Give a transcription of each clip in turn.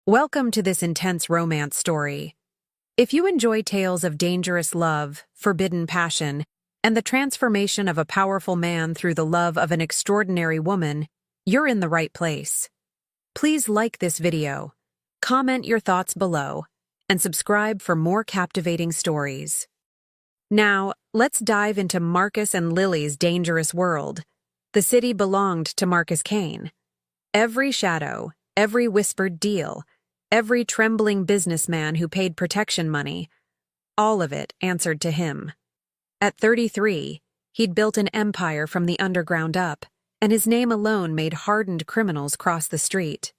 Welcome to this intense romance story. If you enjoy tales of dangerous love, forbidden passion, and the transformation of a powerful man through the love of an extraordinary woman, you're in the right place. Please like this video, comment your thoughts below, and subscribe for more captivating stories. Now, let's dive into Marcus and Lily's dangerous world. The city belonged to Marcus Kane. Every shadow, every whispered deal, every trembling businessman who paid protection money, all of it answered to him. At 33, he'd built an empire from the underground up, and his name alone made hardened criminals cross the street.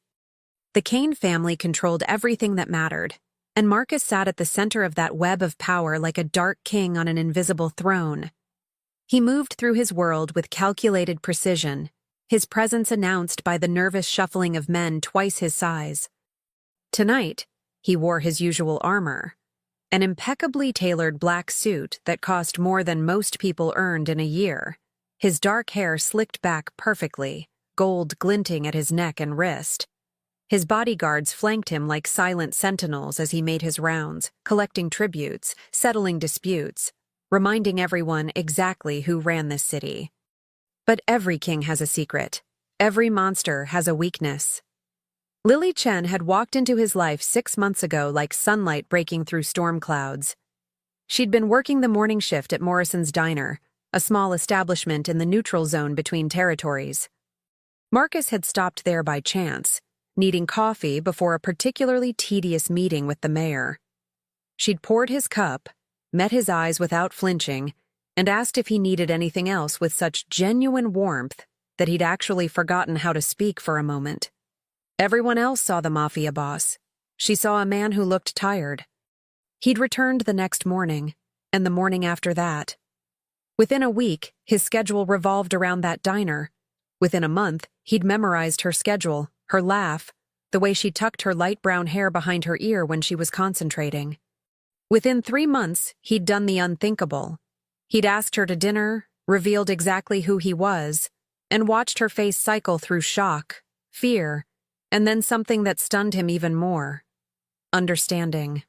The Kane family controlled everything that mattered, and Marcus sat at the center of that web of power like a dark king on an invisible throne. He moved through his world with calculated precision, his presence announced by the nervous shuffling of men twice his size. Tonight, he wore his usual armor, an impeccably tailored black suit that cost more than most people earned in a year, his dark hair slicked back perfectly, gold glinting at his neck and wrist. His bodyguards flanked him like silent sentinels as he made his rounds, collecting tributes, settling disputes, reminding everyone exactly who ran this city. But every king has a secret. Every monster has a weakness. Lily Chen had walked into his life 6 months ago like sunlight breaking through storm clouds. She'd been working the morning shift at Morrison's Diner, a small establishment in the neutral zone between territories. Marcus had stopped there by chance, needing coffee before a particularly tedious meeting with the mayor. She'd poured his cup, met his eyes without flinching, and asked if he needed anything else with such genuine warmth that he'd actually forgotten how to speak for a moment. Everyone else saw the Mafia boss. She saw a man who looked tired. He'd returned the next morning, and the morning after that. Within a week, his schedule revolved around that diner. Within a month, he'd memorized her schedule, her laugh, the way she tucked her light brown hair behind her ear when she was concentrating. Within 3 months, he'd done the unthinkable. He'd asked her to dinner, revealed exactly who he was, and watched her face cycle through shock, fear, and then something that stunned him even more. Understanding.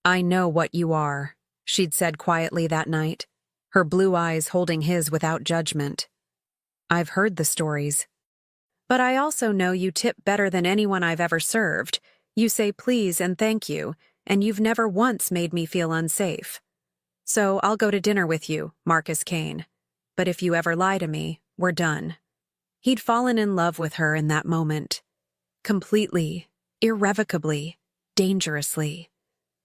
"I know what you are," she'd said quietly that night, her blue eyes holding his without judgment. "I've heard the stories. But I also know you tip better than anyone I've ever served. You say please and thank you, and you've never once made me feel unsafe. So I'll go to dinner with you, Marcus Kane. But if you ever lie to me, we're done." He'd fallen in love with her in that moment. Completely, irrevocably, dangerously.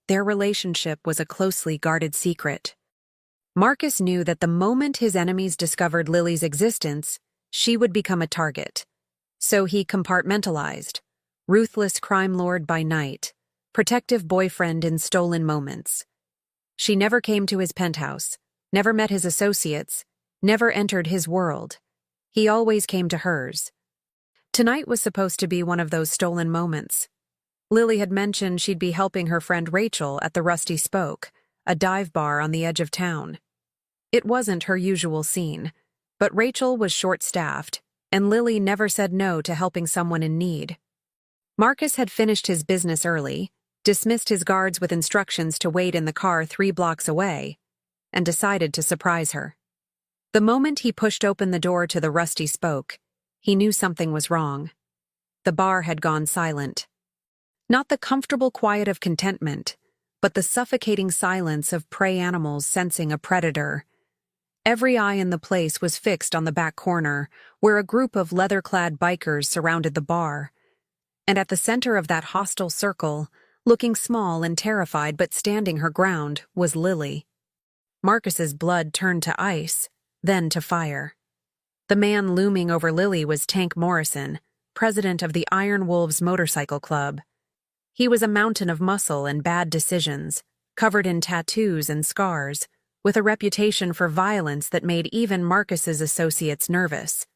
Their relationship was a closely guarded secret. Marcus knew that the moment his enemies discovered Lily's existence, she would become a target. So he compartmentalized, ruthless crime lord by night, protective boyfriend in stolen moments. She never came to his penthouse, never met his associates, never entered his world. He always came to hers. Tonight was supposed to be one of those stolen moments. Lily had mentioned she'd be helping her friend Rachel at the Rusty Spoke, a dive bar on the edge of town. It wasn't her usual scene, but Rachel was short-staffed, and Lily never said no to helping someone in need. Marcus had finished his business early, dismissed his guards with instructions to wait in the car 3 blocks away, and decided to surprise her. The moment he pushed open the door to the Rusty Spoke, he knew something was wrong. The bar had gone silent. Not the comfortable quiet of contentment, but the suffocating silence of prey animals sensing a predator. Every eye in the place was fixed on the back corner, where a group of leather-clad bikers surrounded the bar. And at the center of that hostile circle, looking small and terrified but standing her ground, was Lily. Marcus's blood turned to ice, then to fire. The man looming over Lily was Tank Morrison, president of the Iron Wolves Motorcycle Club. He was a mountain of muscle and bad decisions, covered in tattoos and scars, with a reputation for violence that made even Marcus's associates nervous.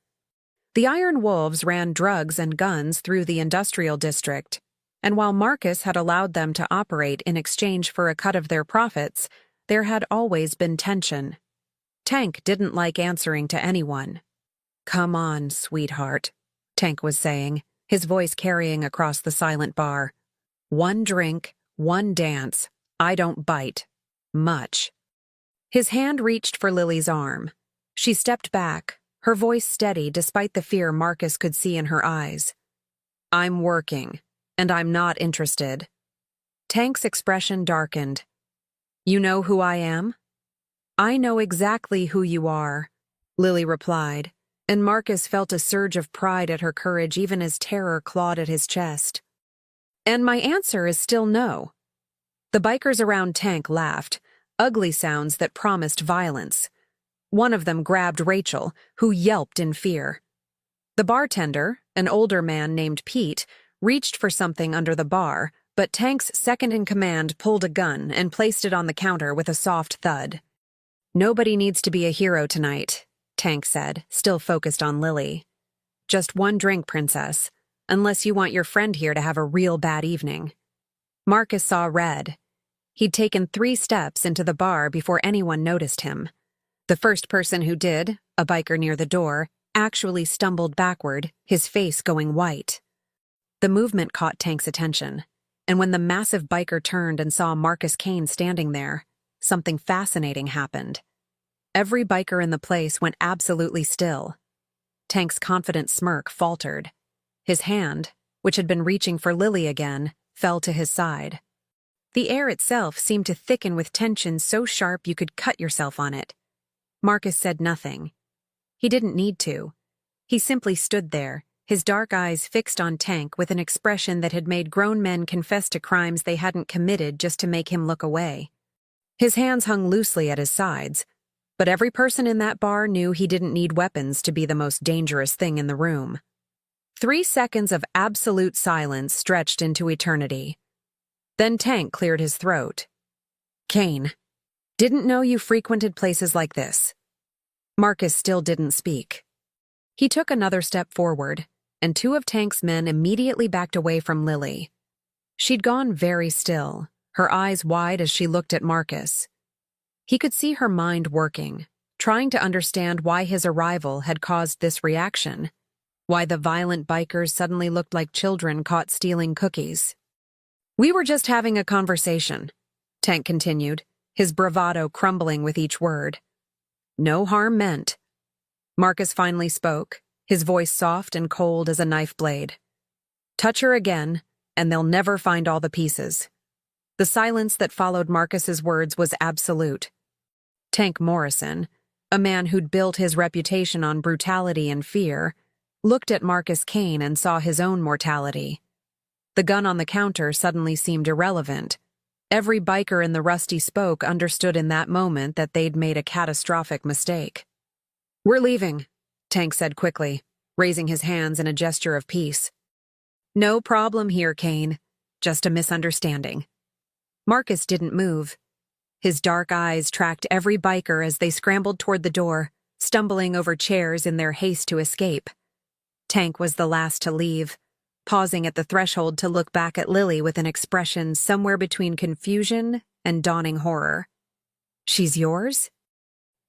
The Iron Wolves ran drugs and guns through the industrial district, and while Marcus had allowed them to operate in exchange for a cut of their profits, there had always been tension. Tank didn't like answering to anyone. "Come on, sweetheart," Tank was saying, his voice carrying across the silent bar. "One drink, one dance. I don't bite. Much." His hand reached for Lily's arm. She stepped back, her voice steady despite the fear Marcus could see in her eyes. "I'm working, and I'm not interested." Tank's expression darkened. "You know who I am?" "I know exactly who you are," Lily replied, and Marcus felt a surge of pride at her courage even as terror clawed at his chest. "And my answer is still no." The bikers around Tank laughed, ugly sounds that promised violence. One of them grabbed Rachel, who yelped in fear. The bartender, an older man named Pete, reached for something under the bar, but Tank's second-in-command pulled a gun and placed it on the counter with a soft thud. "Nobody needs to be a hero tonight," Tank said, still focused on Lily. "Just one drink, princess, unless you want your friend here to have a real bad evening." Marcus saw red. He'd taken 3 steps into the bar before anyone noticed him. The first person who did, a biker near the door, actually stumbled backward, his face going white. The movement caught Tank's attention, and when the massive biker turned and saw Marcus Kane standing there, something fascinating happened. Every biker in the place went absolutely still. Tank's confident smirk faltered. His hand, which had been reaching for Lily again, fell to his side. The air itself seemed to thicken with tension so sharp you could cut yourself on it. Marcus said nothing. He didn't need to. He simply stood there, his dark eyes fixed on Tank with an expression that had made grown men confess to crimes they hadn't committed just to make him look away. His hands hung loosely at his sides, but every person in that bar knew he didn't need weapons to be the most dangerous thing in the room. 3 seconds of absolute silence stretched into eternity. Then Tank cleared his throat. "Kane, didn't know you frequented places like this." Marcus still didn't speak. He took another step forward, and 2 of Tank's men immediately backed away from Lily. She'd gone very still, her eyes wide as she looked at Marcus. He could see her mind working, trying to understand why his arrival had caused this reaction, why the violent bikers suddenly looked like children caught stealing cookies. "We were just having a conversation," Tank continued, his bravado crumbling with each word. "No harm meant." Marcus finally spoke, his voice soft and cold as a knife blade. "Touch her again, and they'll never find all the pieces." The silence that followed Marcus's words was absolute. Tank Morrison, a man who'd built his reputation on brutality and fear, looked at Marcus Kane and saw his own mortality. The gun on the counter suddenly seemed irrelevant. Every biker in the Rusty Spoke understood in that moment that they'd made a catastrophic mistake. "We're leaving," Tank said quickly, raising his hands in a gesture of peace. "No problem here, Kane. Just a misunderstanding." Marcus didn't move. His dark eyes tracked every biker as they scrambled toward the door, stumbling over chairs in their haste to escape. Tank was the last to leave, pausing at the threshold to look back at Lily with an expression somewhere between confusion and dawning horror. "She's yours?"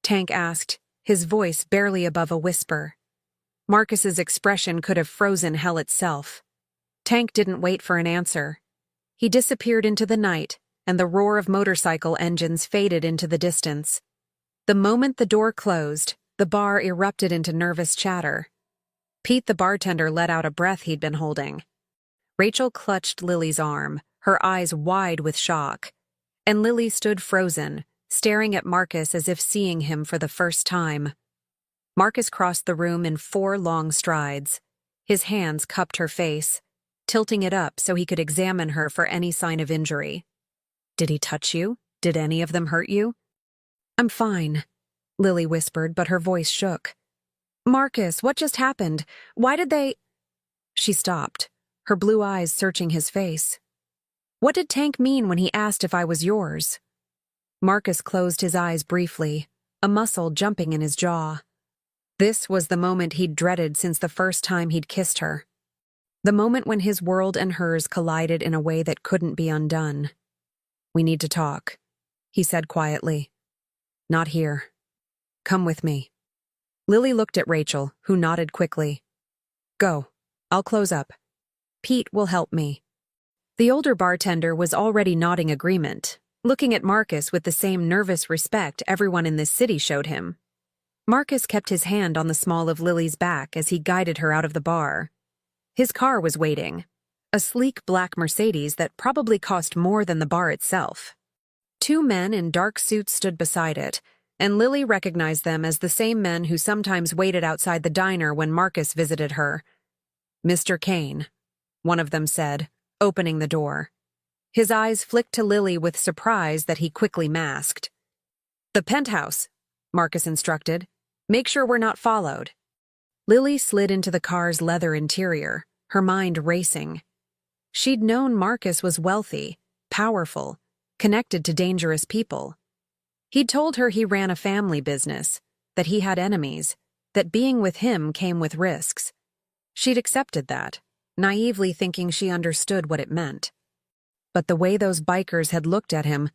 Tank asked, his voice barely above a whisper. Marcus's expression could have frozen hell itself. Tank didn't wait for an answer. He disappeared into the night, and the roar of motorcycle engines faded into the distance. The moment the door closed, the bar erupted into nervous chatter. Pete the bartender let out a breath he'd been holding. Rachel clutched Lily's arm, her eyes wide with shock, and Lily stood frozen, staring at Marcus as if seeing him for the first time. Marcus crossed the room in 4 long strides. His hands cupped her face, tilting it up so he could examine her for any sign of injury. "Did he touch you? Did any of them hurt you?" "I'm fine," Lily whispered, but her voice shook. "Marcus, what just happened? Why did they—" She stopped, her blue eyes searching his face. "What did Tank mean when he asked if I was yours?" Marcus closed his eyes briefly, a muscle jumping in his jaw. This was the moment he'd dreaded since the first time he'd kissed her. The moment when his world and hers collided in a way that couldn't be undone. "We need to talk," he said quietly. "Not here. Come with me." Lily looked at Rachel, who nodded quickly. "Go. I'll close up. Pete will help me. The older bartender was already nodding agreement, looking at Marcus with the same nervous respect everyone in this city showed him. Marcus kept his hand on the small of Lily's back as he guided her out of the bar. His car was waiting, a sleek black Mercedes that probably cost more than the bar itself. Two men in dark suits stood beside it, and Lily recognized them as the same men who sometimes waited outside the diner when Marcus visited her. "Mr. Kane," one of them said, opening the door. His eyes flicked to Lily with surprise that he quickly masked. "The penthouse," Marcus instructed. "Make sure we're not followed." Lily slid into the car's leather interior, her mind racing. She'd known Marcus was wealthy, powerful, connected to dangerous people. He'd told her he ran a family business, that he had enemies, that being with him came with risks. She'd accepted that, naively thinking she understood what it meant. But the way those bikers had looked at him,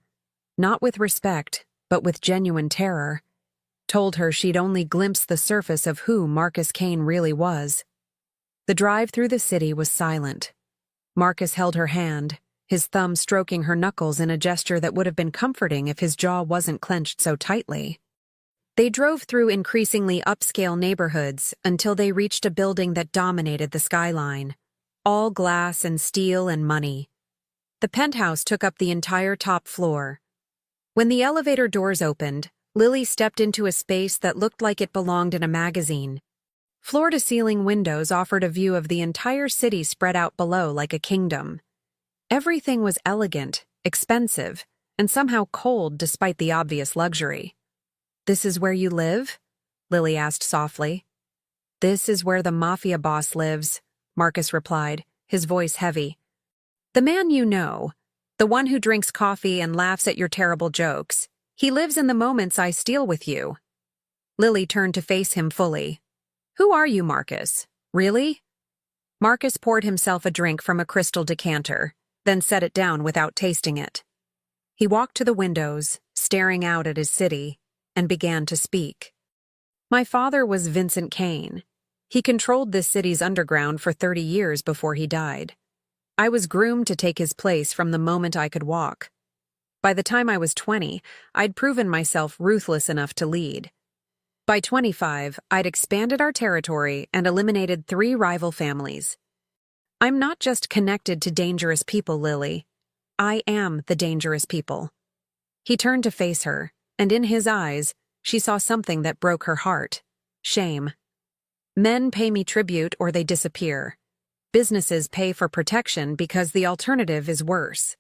not with respect, but with genuine terror, told her she'd only glimpsed the surface of who Marcus Kane really was. The drive through the city was silent. Marcus held her hand, his thumb stroking her knuckles in a gesture that would have been comforting if his jaw wasn't clenched so tightly. They drove through increasingly upscale neighborhoods until they reached a building that dominated the skyline, all glass and steel and money. The penthouse took up the entire top floor. When the elevator doors opened, Lily stepped into a space that looked like it belonged in a magazine. Floor-to-ceiling windows offered a view of the entire city spread out below like a kingdom. Everything was elegant, expensive, and somehow cold despite the obvious luxury. "This is where you live?" Lily asked softly. "This is where the Mafia boss lives," Marcus replied, his voice heavy. "The man you know, the one who drinks coffee and laughs at your terrible jokes. He lives in the moments I steal with you." Lily turned to face him fully. "Who are you, Marcus? Really?" Marcus poured himself a drink from a crystal decanter, then set it down without tasting it. He walked to the windows, staring out at his city, and began to speak. "My father was Vincent Kane. He controlled this city's underground for 30 years before he died. I was groomed to take his place from the moment I could walk. By the time I was 20, I'd proven myself ruthless enough to lead. By 25, I'd expanded our territory and eliminated 3 rival families. I'm not just connected to dangerous people, Lily. I am the dangerous people." He turned to face her, and in his eyes, she saw something that broke her heart: shame. "Men pay me tribute or they disappear. Businesses pay for protection because the alternative is worse.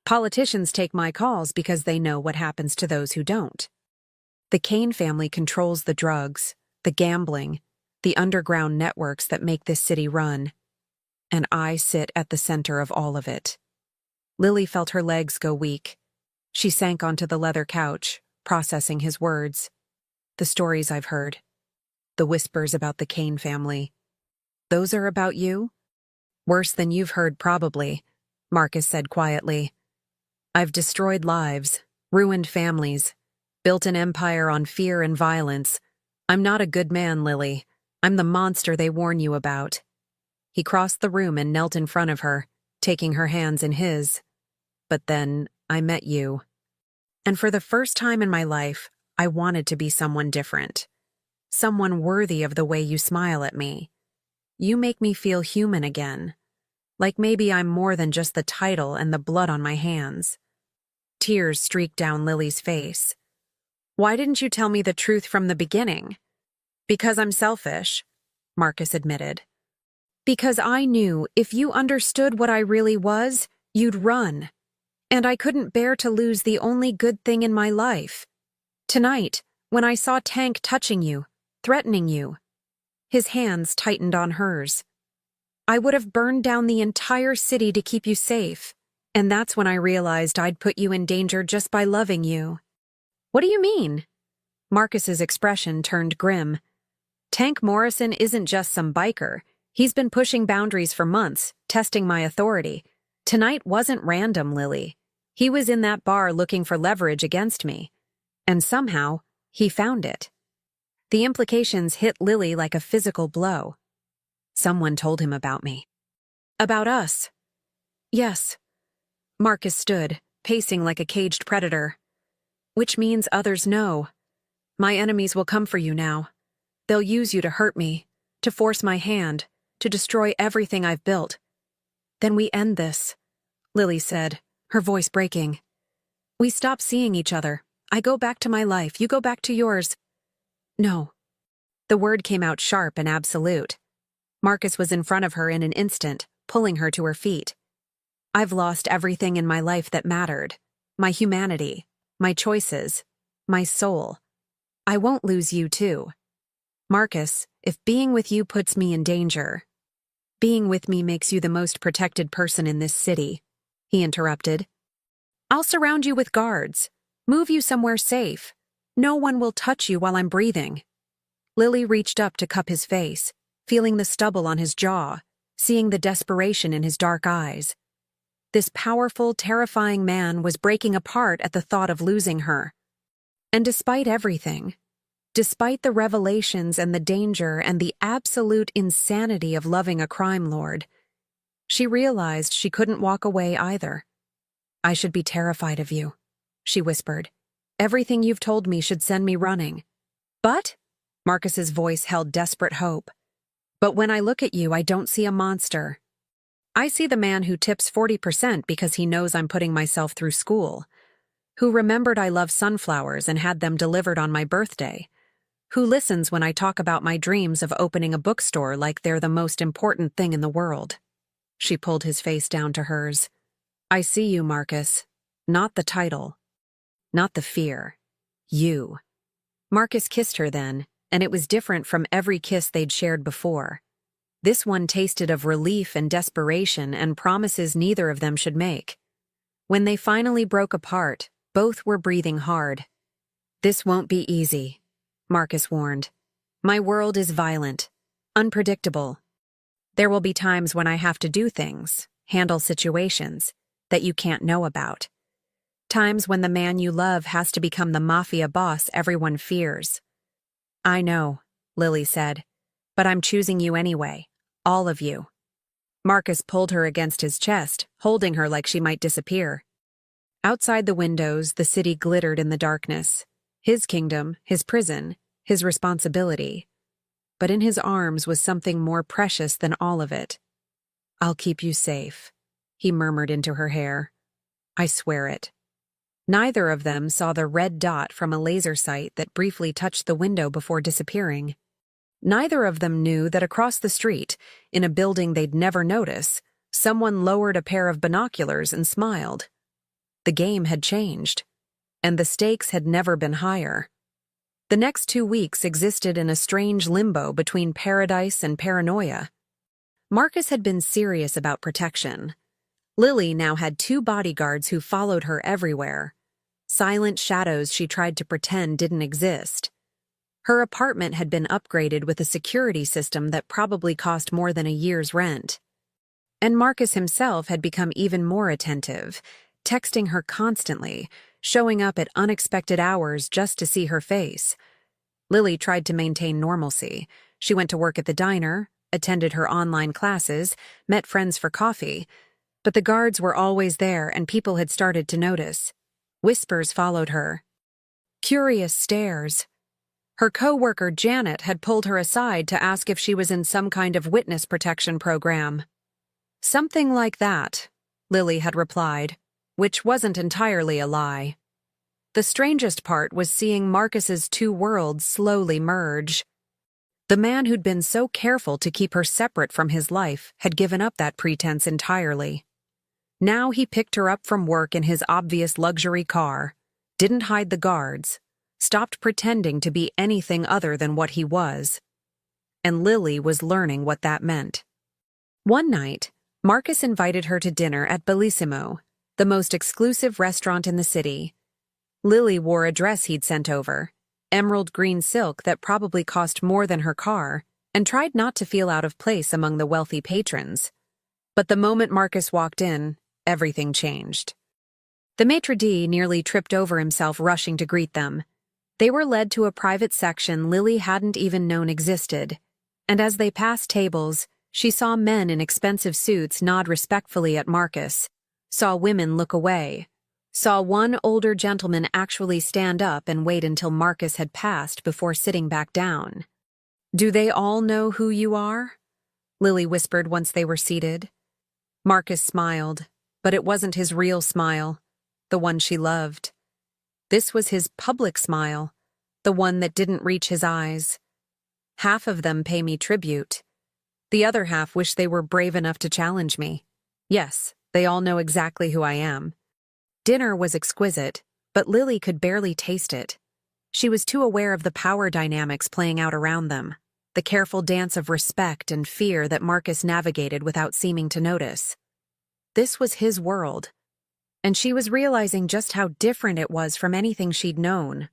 Politicians take my calls because they know what happens to those who don't. The Kane family controls the drugs, the gambling, the underground networks that make this city run. And I sit at the center of all of it." Lily felt her legs go weak. She sank onto the leather couch, processing his words. "The stories I've heard. The whispers about the Kane family. Those are about you?" "Worse than you've heard, probably," Marcus said quietly. "I've destroyed lives, ruined families, built an empire on fear and violence. I'm not a good man, Lily. I'm the monster they warn you about." He crossed the room and knelt in front of her, taking her hands in his. "But then, I met you. And for the first time in my life, I wanted to be someone different. Someone worthy of the way you smile at me. You make me feel human again. Like maybe I'm more than just the title and the blood on my hands." Tears streaked down Lily's face. "Why didn't you tell me the truth from the beginning?" "Because I'm selfish," Marcus admitted. "Because I knew if you understood what I really was, you'd run. And I couldn't bear to lose the only good thing in my life. Tonight, when I saw Tank touching you, threatening you," his hands tightened on hers, "I would have burned down the entire city to keep you safe. And that's when I realized I'd put you in danger just by loving you." "What do you mean?" Marcus's expression turned grim. "Tank Morrison isn't just some biker. He's been pushing boundaries for months, testing my authority. Tonight wasn't random, Lily. He was in that bar looking for leverage against me. And somehow, he found it." The implications hit Lily like a physical blow. "Someone told him about me." About us. Yes. Marcus stood, pacing like a caged predator. Which means others know. My enemies will come for you now. They'll use you to hurt me, to force my hand, to destroy everything I've built. Then we end this, Lily said, her voice breaking. We stop seeing each other. I go back to my life, you go back to yours. No. The word came out sharp and absolute. Marcus was in front of her in an instant, pulling her to her feet. I've lost everything in my life that mattered. My humanity, my choices, my soul. I won't lose you too. Marcus, if being with you puts me in danger. Being with me makes you the most protected person in this city, he interrupted. I'll surround you with guards, move you somewhere safe. No one will touch you while I'm breathing. Lily reached up to cup his face, feeling the stubble on his jaw, seeing the desperation in his dark eyes. This powerful, terrifying man was breaking apart at the thought of losing her. And despite everything, despite the revelations and the danger and the absolute insanity of loving a crime lord, she realized she couldn't walk away either. I should be terrified of you, she whispered. Everything you've told me should send me running. But, Marcus's voice held desperate hope. But when I look at you, I don't see a monster. I see the man who tips 40% because he knows I'm putting myself through school, who remembered I love sunflowers and had them delivered on my birthday, who listens when I talk about my dreams of opening a bookstore like they're the most important thing in the world. She pulled his face down to hers. I see you, Marcus. Not the title. Not the fear. You. Marcus kissed her then, and it was different from every kiss they'd shared before. This one tasted of relief and desperation and promises neither of them should make. When they finally broke apart, both were breathing hard. This won't be easy, Marcus warned. My world is violent, unpredictable. There will be times when I have to do things, handle situations, that you can't know about. Times when the man you love has to become the Mafia boss everyone fears. I know, Lily said, but I'm choosing you anyway, all of you. Marcus pulled her against his chest, holding her like she might disappear. Outside the windows, the city glittered in the darkness. His kingdom, his prison, his responsibility. But in his arms was something more precious than all of it. I'll keep you safe, he murmured into her hair. I swear it. Neither of them saw the red dot from a laser sight that briefly touched the window before disappearing. Neither of them knew that across the street, in a building they'd never notice, someone lowered a pair of binoculars and smiled. The game had changed, and the stakes had never been higher. The next 2 weeks existed in a strange limbo between paradise and paranoia. Marcus had been serious about protection. Lily now had 2 bodyguards who followed her everywhere. Silent shadows she tried to pretend didn't exist. Her apartment had been upgraded with a security system that probably cost more than a year's rent. And Marcus himself had become even more attentive, texting her constantly, showing up at unexpected hours just to see her face. Lily tried to maintain normalcy. She went to work at the diner, attended her online classes, met friends for coffee. But the guards were always there and people had started to notice. Whispers followed her. Curious stares. Her co-worker Janet had pulled her aside to ask if she was in some kind of witness protection program. Something like that, Lily had replied, which wasn't entirely a lie. The strangest part was seeing Marcus's 2 worlds slowly merge. The man who'd been so careful to keep her separate from his life had given up that pretense entirely. Now he picked her up from work in his obvious luxury car, didn't hide the guards, stopped pretending to be anything other than what he was. And Lily was learning what that meant. One night, Marcus invited her to dinner at Bellissimo, the most exclusive restaurant in the city. Lily wore a dress he'd sent over, emerald green silk that probably cost more than her car, and tried not to feel out of place among the wealthy patrons. But the moment Marcus walked in, everything changed. The maitre d' nearly tripped over himself rushing to greet them. They were led to a private section Lily hadn't even known existed, and as they passed tables, She saw men in expensive suits nod respectfully at Marcus, saw women look away, saw one older gentleman actually stand up and wait until Marcus had passed before sitting back down. "Do they all know who you are?" Lily whispered once they were seated. Marcus smiled, but it wasn't his real smile, the one she loved. This was his public smile, the one that didn't reach his eyes. Half of them pay me tribute. The other half wish they were brave enough to challenge me. Yes, they all know exactly who I am. Dinner was exquisite, but Lily could barely taste it. She was too aware of the power dynamics playing out around them, the careful dance of respect and fear that Marcus navigated without seeming to notice. This was his world, and she was realizing just how different it was from anything she'd known.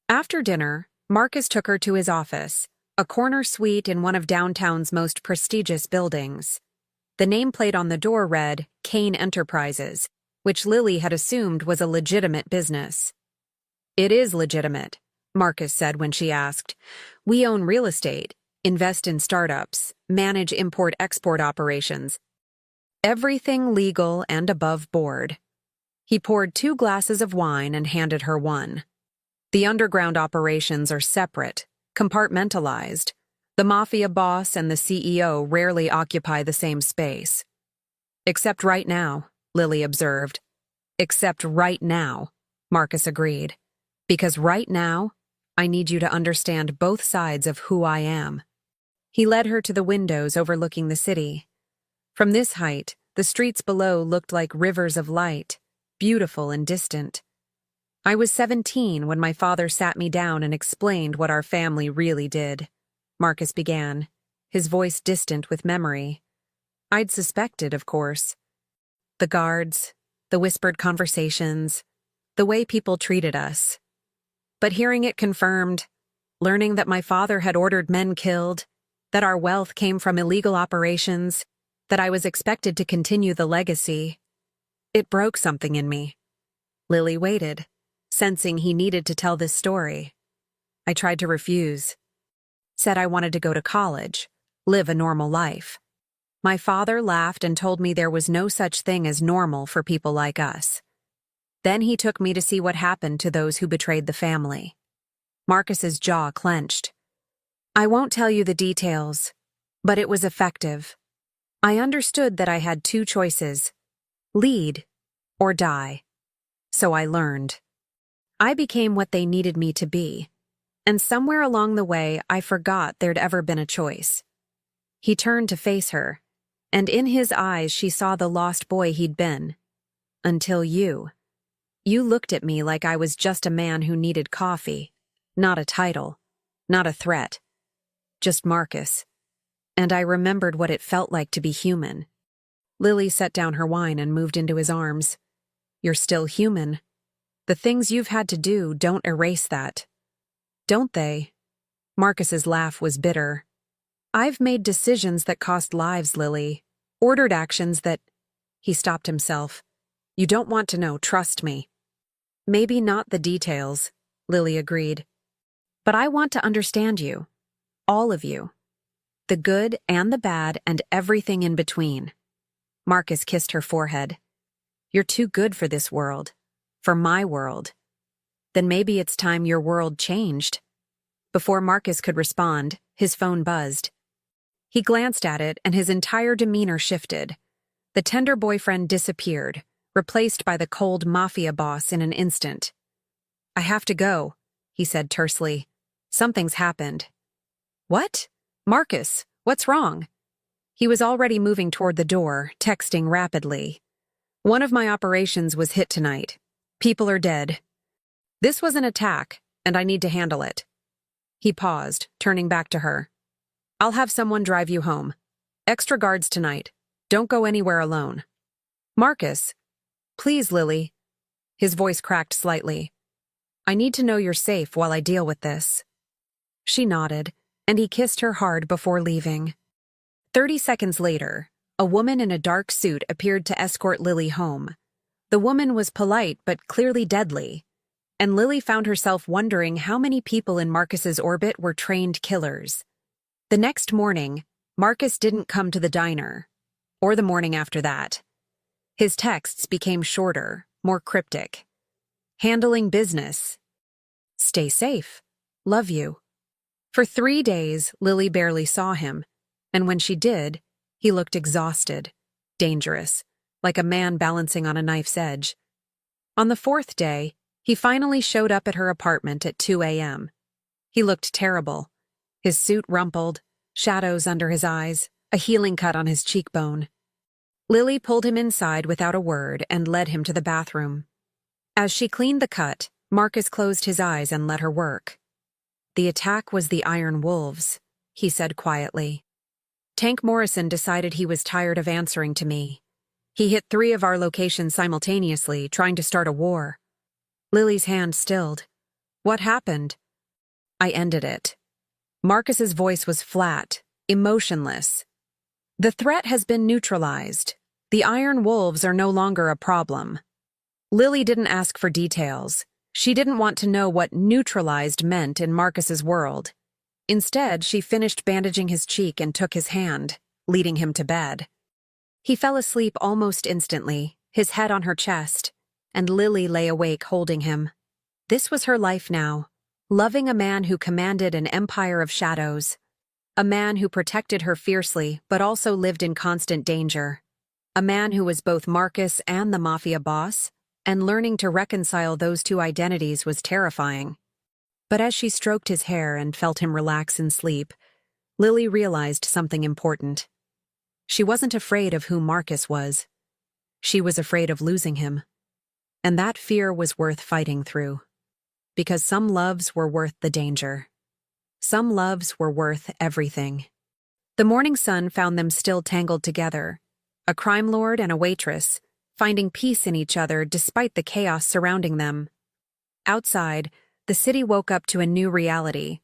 After dinner, Marcus took her to his office, a corner suite in one of downtown's most prestigious buildings. The nameplate on the door read Kane Enterprises, which Lily had assumed was a legitimate business. "It is legitimate," Marcus said when she asked. "We own real estate, invest in startups, manage import-export operations. Everything legal and above board." He poured 2 glasses of wine and handed her one. "The underground operations are separate, compartmentalized. The Mafia boss and the CEO rarely occupy the same space." "Except right now," Lily observed. "Except right now," Marcus agreed. "Because right now, I need you to understand both sides of who I am." He led her to the windows overlooking the city. From this height, the streets below looked like rivers of light, beautiful and distant. "I was 17 when my father sat me down and explained what our family really did," Marcus began, his voice distant with memory. "I'd suspected, of course. The guards, the whispered conversations, the way people treated us. But hearing it confirmed, learning that my father had ordered men killed, that our wealth came from illegal operations, that I was expected to continue the legacy, it broke something in me." Lily waited, sensing he needed to tell this story. "I tried to refuse. Said I wanted to go to college, live a normal life. My father laughed and told me there was no such thing as normal for people like us. Then he took me to see what happened to those who betrayed the family." Marcus's jaw clenched. "I won't tell you the details, but it was effective. I understood that I had 2 choices: lead or die. So I learned. I became what they needed me to be, and somewhere along the way I forgot there'd ever been a choice." He turned to face her, and in his eyes she saw the lost boy he'd been. "Until you. You looked at me like I was just a man who needed coffee, not a title, not a threat. Just Marcus. And I remembered what it felt like to be human." Lily set down her wine and moved into his arms. "You're still human. The things you've had to do don't erase that." "Don't they?" Marcus's laugh was bitter. "I've made decisions that cost lives, Lily. Ordered actions that—" He stopped himself. "You don't want to know, trust me." "Maybe not the details," Lily agreed. "But I want to understand you. All of you. The good and the bad and everything in between." Marcus kissed her forehead. "You're too good for this world. For my world. Then maybe it's time your world changed." Before Marcus could respond, his phone buzzed. He glanced at it and his entire demeanor shifted. The tender boyfriend disappeared, replaced by the cold Mafia boss in an instant. "I have to go," he said tersely. "Something's happened." "What? Marcus, what's wrong?" He was already moving toward the door, texting rapidly. "One of my operations was hit tonight. People are dead. This was an attack, and I need to handle it." He paused, turning back to her. "I'll have someone drive you home. Extra guards tonight. Don't go anywhere alone." "Marcus." "Please, Lily." His voice cracked slightly. "I need to know you're safe while I deal with this." She nodded, and he kissed her hard before leaving. 30 seconds later, a woman in a dark suit appeared to escort Lily home. The woman was polite but clearly deadly, and Lily found herself wondering how many people in Marcus's orbit were trained killers. The next morning, Marcus didn't come to the diner, or the morning after that. His texts became shorter, more cryptic. Handling business. Stay safe. Love you. For 3 days, Lily barely saw him, and when she did, he looked exhausted, dangerous, like a man balancing on a knife's edge. On the 4th day, he finally showed up at her apartment at 2 a.m. He looked terrible. His suit rumpled, shadows under his eyes, a healing cut on his cheekbone. Lily pulled him inside without a word and led him to the bathroom. As she cleaned the cut, Marcus closed his eyes and let her work. "The attack was the Iron Wolves," he said quietly. "Tank Morrison decided he was tired of answering to me. He hit 3 of our locations simultaneously, trying to start a war." Lily's hand stilled. "What happened?" "I ended it." Marcus's voice was flat, emotionless. "The threat has been neutralized. The Iron Wolves are no longer a problem." Lily didn't ask for details. She didn't want to know what neutralized meant in Marcus's world. Instead, she finished bandaging his cheek and took his hand, leading him to bed. He fell asleep almost instantly, his head on her chest, and Lily lay awake holding him. This was her life now, loving a man who commanded an empire of shadows. A man who protected her fiercely but also lived in constant danger. A man who was both Marcus and the Mafia boss, and learning to reconcile those two identities was terrifying. But as she stroked his hair and felt him relax in sleep, Lily realized something important. She wasn't afraid of who Marcus was. She was afraid of losing him. And that fear was worth fighting through. Because some loves were worth the danger. Some loves were worth everything. The morning sun found them still tangled together, a crime lord and a waitress, finding peace in each other despite the chaos surrounding them. Outside, the city woke up to a new reality.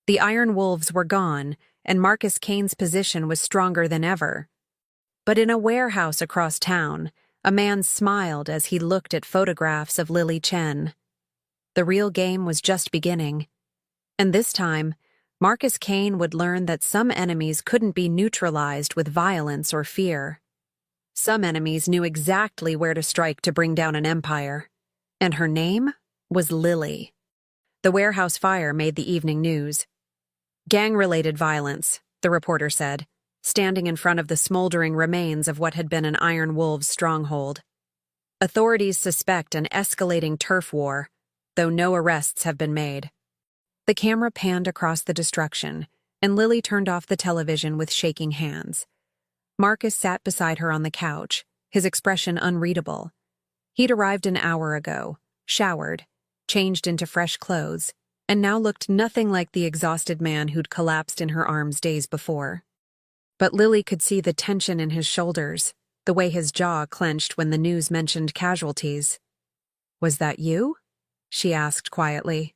The Iron Wolves were gone, and Marcus Kane's position was stronger than ever. But in a warehouse across town, a man smiled as he looked at photographs of Lily Chen. The real game was just beginning. And this time, Marcus Kane would learn that some enemies couldn't be neutralized with violence or fear. Some enemies knew exactly where to strike to bring down an empire. And her name was Lily. The warehouse fire made the evening news. "Gang-related violence," the reporter said, standing in front of the smoldering remains of what had been an Iron Wolves stronghold. "Authorities suspect an escalating turf war, though no arrests have been made." The camera panned across the destruction, and Lily turned off the television with shaking hands. Marcus sat beside her on the couch, his expression unreadable. He'd arrived an hour ago, showered, changed into fresh clothes, and now looked nothing like the exhausted man who'd collapsed in her arms days before. But Lily could see the tension in his shoulders, the way his jaw clenched when the news mentioned casualties. "Was that you?" she asked quietly.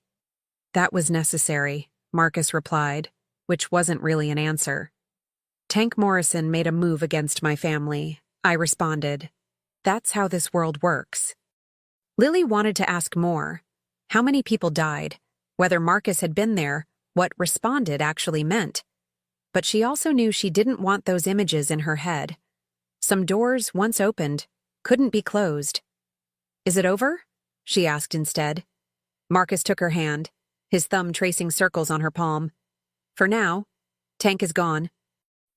"That was necessary," Marcus replied, which wasn't really an answer. "Tank Morrison made a move against my family," I responded. "That's how this world works." Lily wanted to ask more. How many people died? Whether Marcus had been there, what responded actually meant. But she also knew she didn't want those images in her head. Some doors, once opened, couldn't be closed. "Is it over?" she asked instead. Marcus took her hand, his thumb tracing circles on her palm. "For now, Tank is gone."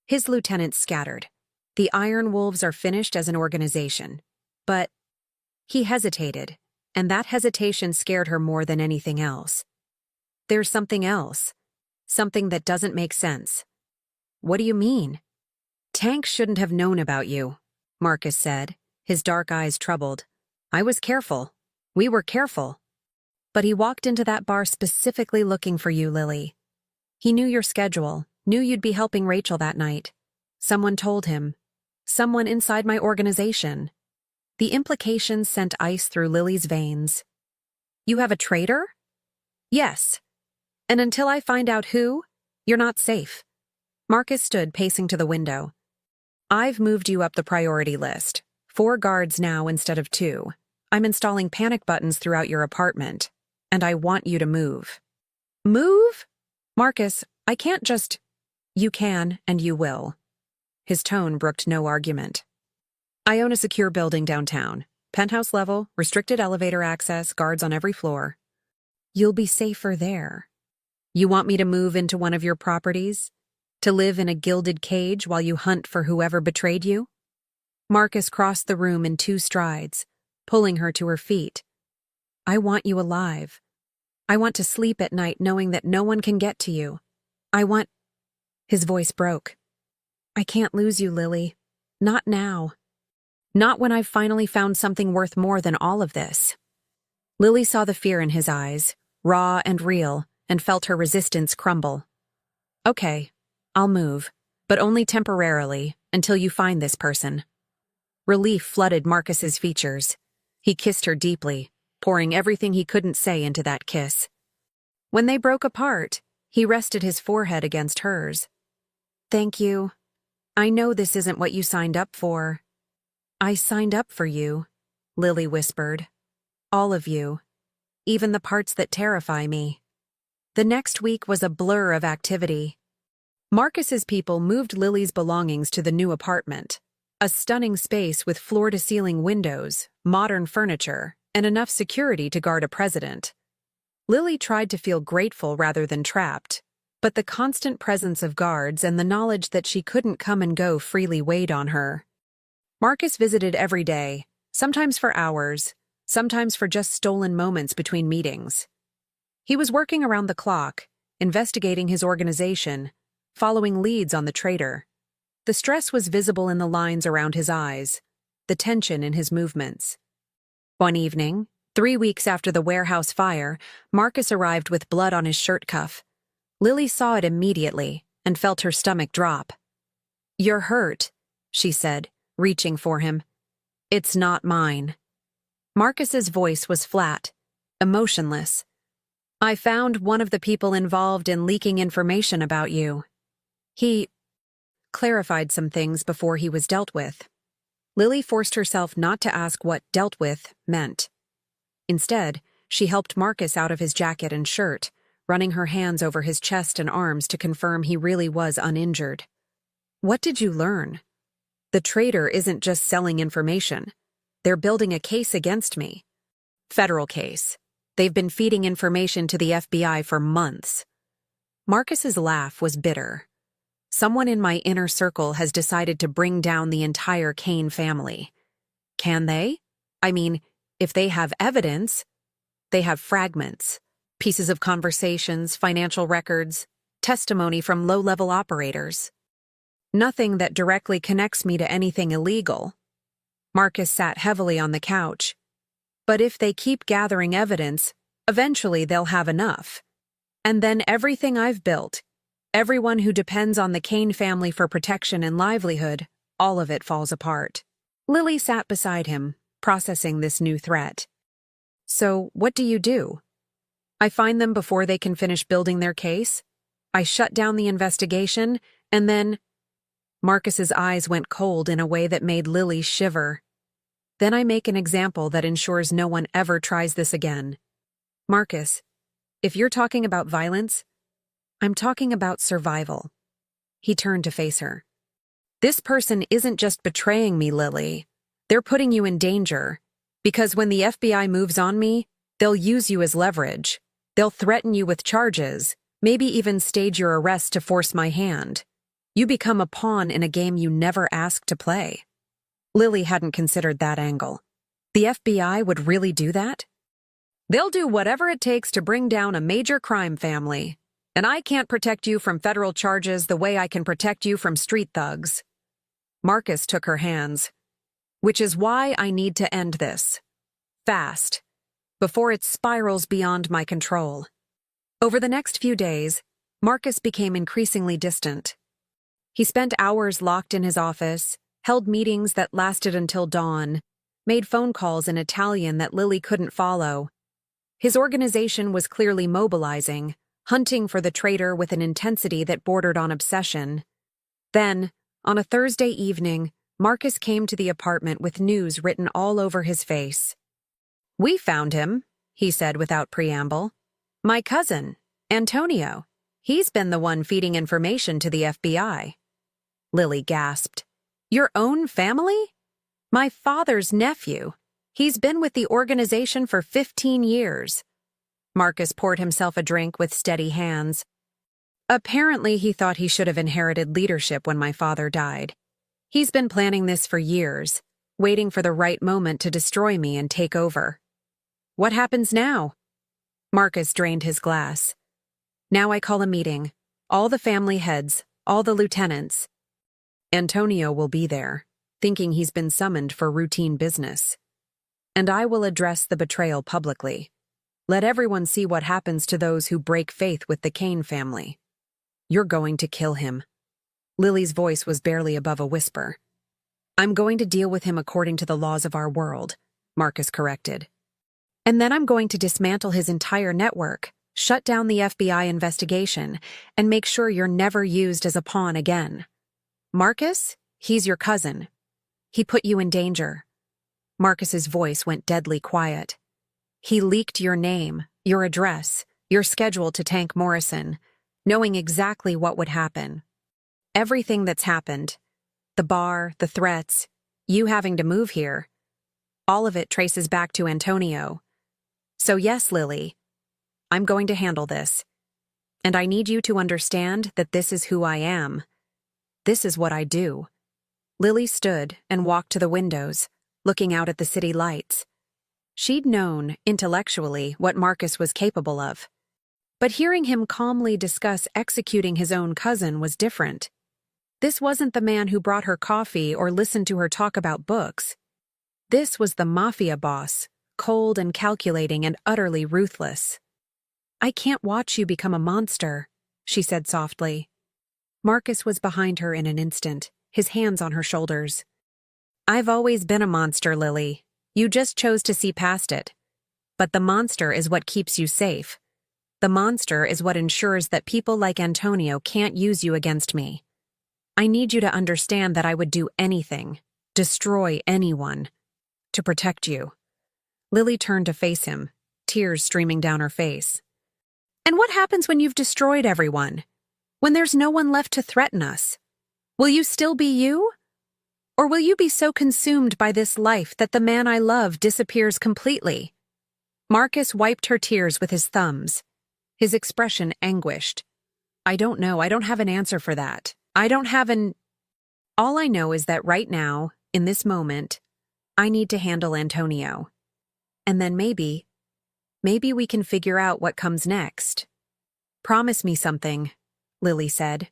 His lieutenants scattered. The Iron Wolves are finished as an organization. But he hesitated, and that hesitation scared her more than anything else. "There's something else. Something that doesn't make sense." "What do you mean?" "Tank shouldn't have known about you," Marcus said, his dark eyes troubled. "I was careful. We were careful. But he walked into that bar specifically looking for you, Lily. He knew your schedule, knew you'd be helping Rachel that night. Someone told him. Someone inside my organization." The implications sent ice through Lily's veins. "You have a traitor?" "Yes. And until I find out who, you're not safe." Marcus stood pacing to the window. "I've moved you up the priority list. 4 guards now instead of 2. I'm installing panic buttons throughout your apartment. And I want you to move." "Move?" "Marcus, I can't just—" You can, and you will. His tone brooked no argument. I own a secure building downtown. Penthouse level, restricted elevator access, guards on every floor. You'll be safer there. You want me to move into one of your properties? To live in a gilded cage while you hunt for whoever betrayed you? Marcus crossed the room in 2 strides, pulling her to her feet. I want you alive. I want to sleep at night knowing that no one can get to you. I want... His voice broke. I can't lose you, Lily. Not now. Not when I've finally found something worth more than all of this. Lily saw the fear in his eyes, raw and real, and felt her resistance crumble. Okay, I'll move, but only temporarily, until you find this person. Relief flooded Marcus's features. He kissed her deeply, pouring everything he couldn't say into that kiss. When they broke apart, he rested his forehead against hers. Thank you. I know this isn't what you signed up for. I signed up for you, Lily whispered. All of you. Even the parts that terrify me. The next week was a blur of activity. Marcus's people moved Lily's belongings to the new apartment, a stunning space with floor-to-ceiling windows, modern furniture, and enough security to guard a president. Lily tried to feel grateful rather than trapped, but the constant presence of guards and the knowledge that she couldn't come and go freely weighed on her. Marcus visited every day, sometimes for hours, sometimes for just stolen moments between meetings. He was working around the clock, investigating his organization, following leads on the traitor. The stress was visible in the lines around his eyes, the tension in his movements. One evening, 3 weeks after the warehouse fire, Marcus arrived with blood on his shirt cuff. Lily saw it immediately and felt her stomach drop. You're hurt, she said, reaching for him. It's not mine. Marcus's voice was flat, emotionless. I found one of the people involved in leaking information about you. He clarified some things before he was dealt with. Lily forced herself not to ask what dealt with meant. Instead, she helped Marcus out of his jacket and shirt, running her hands over his chest and arms to confirm he really was uninjured. What did you learn? The traitor isn't just selling information. They're building a case against me. Federal case. They've been feeding information to the FBI for months. Marcus's laugh was bitter. Someone in my inner circle has decided to bring down the entire Kane family. Can they? I mean, if they have evidence, they have fragments, pieces of conversations, financial records, testimony from low-level operators. Nothing that directly connects me to anything illegal. Marcus sat heavily on the couch. But if they keep gathering evidence, eventually they'll have enough. And then everything I've built, everyone who depends on the Kane family for protection and livelihood, all of it falls apart. Lily sat beside him, processing this new threat. So, what do? I find them before they can finish building their case. I shut down the investigation, and then... Marcus's eyes went cold in a way that made Lily shiver. Then I make an example that ensures no one ever tries this again. Marcus, if you're talking about violence, I'm talking about survival. He turned to face her. This person isn't just betraying me, Lily. They're putting you in danger. Because when the FBI moves on me, they'll use you as leverage. They'll threaten you with charges, maybe even stage your arrest to force my hand. You become a pawn in a game you never asked to play. Lily hadn't considered that angle. The FBI would really do that? They'll do whatever it takes to bring down a major crime family. And I can't protect you from federal charges the way I can protect you from street thugs. Marcus took her hands. Which is why I need to end this. Fast. Before it spirals beyond my control. Over the next few days, Marcus became increasingly distant. He spent hours locked in his office, held meetings that lasted until dawn, made phone calls in Italian that Lily couldn't follow. His organization was clearly mobilizing, hunting for the traitor with an intensity that bordered on obsession. Then, on a Thursday evening, Marcus came to the apartment with news written all over his face. We found him, he said without preamble. My cousin, Antonio. He's been the one feeding information to the FBI. Lily gasped. Your own family? My father's nephew. He's been with the organization for 15 years. Marcus poured himself a drink with steady hands. Apparently, he thought he should have inherited leadership when my father died. He's been planning this for years, waiting for the right moment to destroy me and take over. What happens now? Marcus drained his glass. Now I call a meeting. All the family heads, all the lieutenants. Antonio will be there, thinking he's been summoned for routine business. And I will address the betrayal publicly. Let everyone see what happens to those who break faith with the Kane family. You're going to kill him. Lily's voice was barely above a whisper. I'm going to deal with him according to the laws of our world, Marcus corrected. And then I'm going to dismantle his entire network, shut down the FBI investigation, and make sure you're never used as a pawn again. Marcus, he's your cousin. He put you in danger. Marcus's voice went deadly quiet. He leaked your name, your address, your schedule to Tank Morrison, knowing exactly what would happen. Everything that's happened, the bar, the threats, you having to move here, all of it traces back to Antonio. So yes, Lily, I'm going to handle this. And I need you to understand that this is who I am. This is what I do. Lily stood and walked to the windows, looking out at the city lights. She'd known, intellectually, what Marcus was capable of. But hearing him calmly discuss executing his own cousin was different. This wasn't the man who brought her coffee or listened to her talk about books. This was the Mafia boss, cold and calculating and utterly ruthless. I can't watch you become a monster, she said softly. Marcus was behind her in an instant, his hands on her shoulders. I've always been a monster, Lily. You just chose to see past it. But the monster is what keeps you safe. The monster is what ensures that people like Antonio can't use you against me. I need you to understand that I would do anything, destroy anyone, to protect you. Lily turned to face him, tears streaming down her face. And what happens when you've destroyed everyone? When there's no one left to threaten us? Will you still be you? Or will you be so consumed by this life that the man I love disappears completely? Marcus wiped her tears with his thumbs, his expression anguished. I don't know. I don't have an answer for that. All I know is that right now, in this moment, I need to handle Antonio. And then maybe we can figure out what comes next. Promise me something, Lily said.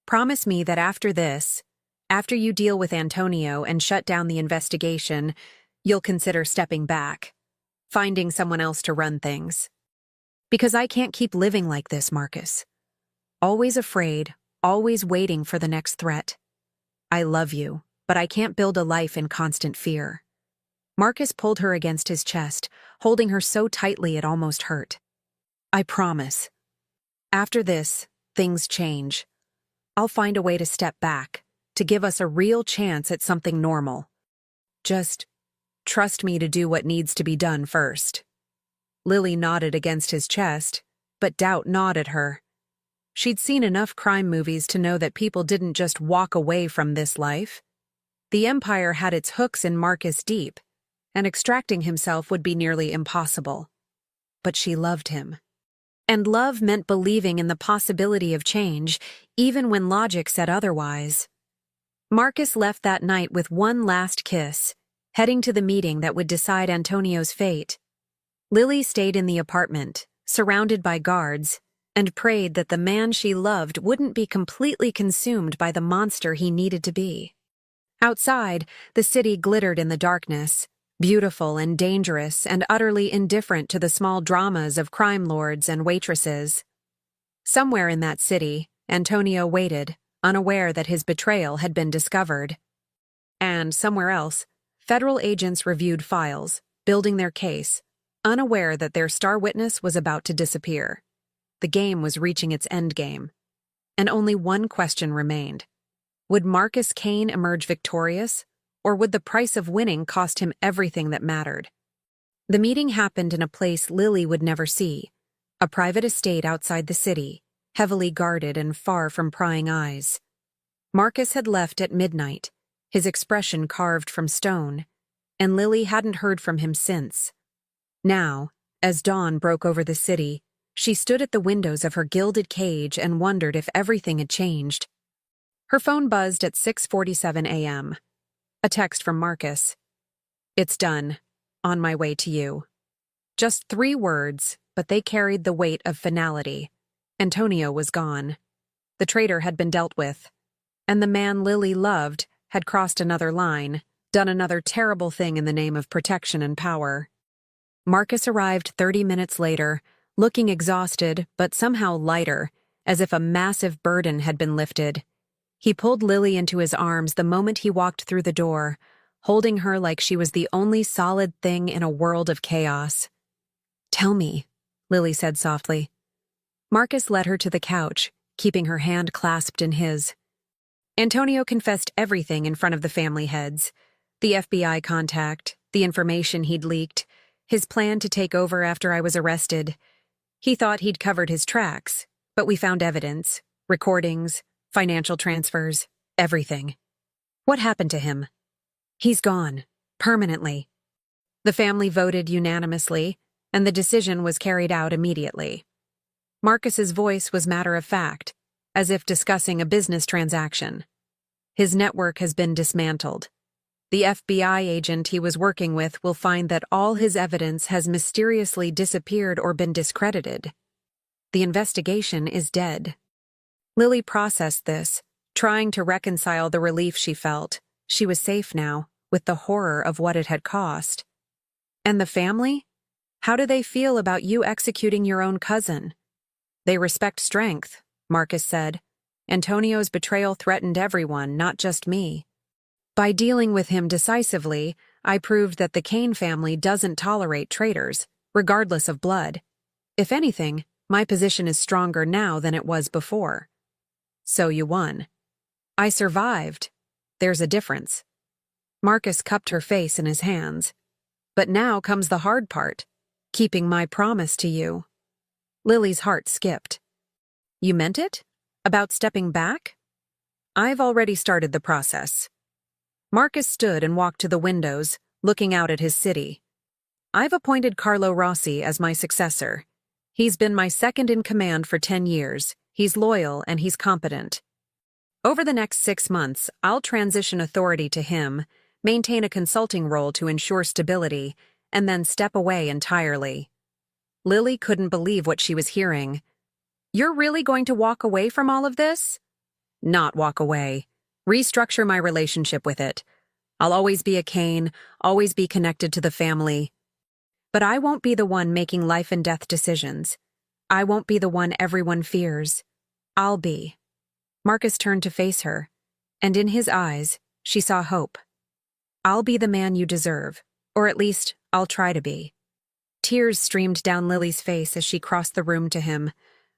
Promise me that after this, after you deal with Antonio and shut down the investigation, you'll consider stepping back, finding someone else to run things. Because I can't keep living like this, Marcus. Always afraid, always waiting for the next threat. I love you, but I can't build a life in constant fear. Marcus pulled her against his chest, holding her so tightly it almost hurt. I promise. After this, things change. I'll find a way to step back, to give us a real chance at something normal. Just trust me to do what needs to be done first. Lily nodded against his chest, but doubt gnawed at her. She'd seen enough crime movies to know that people didn't just walk away from this life. The Empire had its hooks in Marcus deep, and extracting himself would be nearly impossible. But she loved him. And love meant believing in the possibility of change, even when logic said otherwise. Marcus left that night with one last kiss, heading to the meeting that would decide Antonio's fate. Lily stayed in the apartment, surrounded by guards, and prayed that the man she loved wouldn't be completely consumed by the monster he needed to be. Outside, the city glittered in the darkness, beautiful and dangerous and utterly indifferent to the small dramas of crime lords and waitresses. Somewhere in that city, Antonio waited, unaware that his betrayal had been discovered. And somewhere else, federal agents reviewed files, building their case, unaware that their star witness was about to disappear. The game was reaching its endgame. And only one question remained. Would Marcus Kane emerge victorious, or would the price of winning cost him everything that mattered? The meeting happened in a place Lily would never see, a private estate outside the city, heavily guarded and far from prying eyes. Marcus had left at midnight, his expression carved from stone, and Lily hadn't heard from him since. Now, as dawn broke over the city, she stood at the windows of her gilded cage and wondered if everything had changed. Her phone buzzed at 6:47 a.m. A text from Marcus. "It's done. On my way to you." Just 3 words, but they carried the weight of finality. Antonio was gone. The traitor had been dealt with. And the man Lily loved had crossed another line, done another terrible thing in the name of protection and power. Marcus arrived 30 minutes later, looking exhausted but somehow lighter, as if a massive burden had been lifted. He pulled Lily into his arms the moment he walked through the door, holding her like she was the only solid thing in a world of chaos. "Tell me," Lily said softly. Marcus led her to the couch, keeping her hand clasped in his. Antonio confessed everything in front of the family heads. The FBI contact, the information he'd leaked, his plan to take over after I was arrested. He thought he'd covered his tracks, but we found evidence, recordings, financial transfers, everything. What happened to him? He's gone, permanently. The family voted unanimously, and the decision was carried out immediately. Marcus's voice was matter-of-fact, as if discussing a business transaction. His network has been dismantled. The FBI agent he was working with will find that all his evidence has mysteriously disappeared or been discredited. The investigation is dead. Lily processed this, trying to reconcile the relief she felt. She was safe now, with the horror of what it had cost. And the family? How do they feel about you executing your own cousin? They respect strength, Marcus said. Antonio's betrayal threatened everyone, not just me. By dealing with him decisively, I proved that the Kane family doesn't tolerate traitors, regardless of blood. If anything, my position is stronger now than it was before. So you won. I survived. There's a difference. Marcus cupped her face in his hands. But now comes the hard part, keeping my promise to you. Lily's heart skipped. You meant it? About stepping back? I've already started the process. Marcus stood and walked to the windows, looking out at his city. I've appointed Carlo Rossi as my successor. He's been my second in command for 10 years. He's loyal and he's competent. Over the next 6 months, I'll transition authority to him, maintain a consulting role to ensure stability, and then step away entirely. Lily couldn't believe what she was hearing. You're really going to walk away from all of this? Not walk away. Restructure my relationship with it. I'll always be a Kane, always be connected to the family. But I won't be the one making life and death decisions. I won't be the one everyone fears. I'll be. Marcus turned to face her, and in his eyes, she saw hope. I'll be the man you deserve, or at least, I'll try to be. Tears streamed down Lily's face as she crossed the room to him.